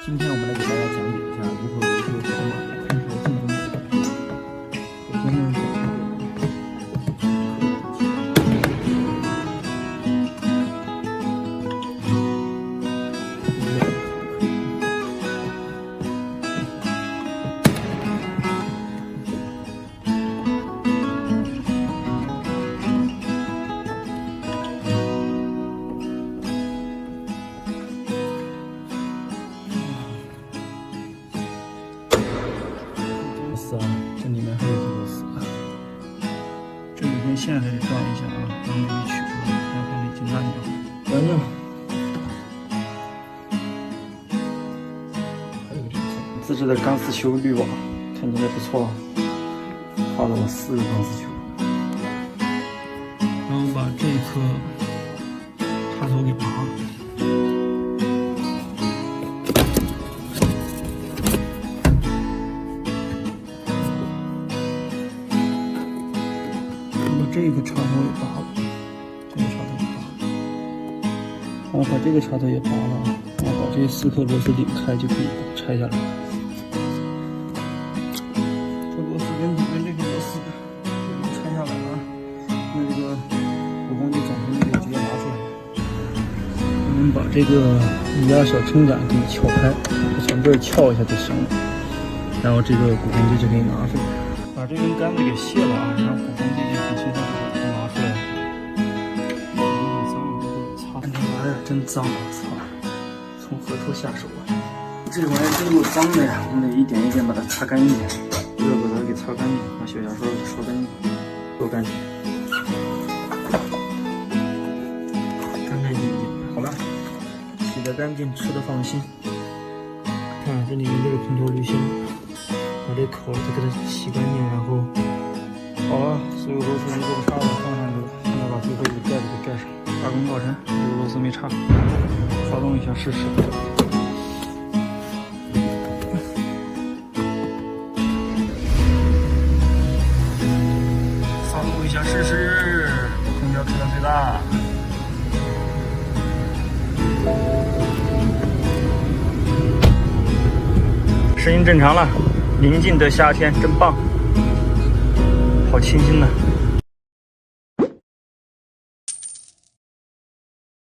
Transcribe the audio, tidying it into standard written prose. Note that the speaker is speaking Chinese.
今天我们来给大家讲解一下如何维修普通马达空调进风口。首先呢，丝啊，这里面还有很多丝啊。这里根线还得装一下啊，不能容易取出来，然后还得紧按掉。干净。还有这个自制的钢丝球滤网，看起来不错，花了我4个钢丝球。然后把这颗插头给拔了。这个插头也拔了，这个插头也拔了，然后把这个插头也拔了，然后把这4颗螺丝拧开就可以把它拆下来。这螺丝跟里面这个螺丝拆下来了，那这个5公斤总成就直接拿出来。我们把这个液压小撑杆给撬开，从这儿撬一下就行了，然后这个鼓风机就可以拿出来。把这根杆子给卸了啊，然后鼓风机就很轻松就拿出来了。很脏，擦，这玩意儿真脏，我操！从何处下手啊？这玩意儿真够脏的呀，我们得一点一点把它擦干净，热把它给擦干净，拿小牙刷给刷干净，多干净，干干净净。好了，洗得干净，吃的放心。看这里面这个空调滤芯。把这口再给它洗干净，然后好了，所有螺丝一个不差的放上去了。现在把最后一个盖子给盖上，大功告成，这个螺丝没差。发动一下试试。发动一下试试，空调开到最大。声音正常了。宁静的夏天真棒，好清新呐。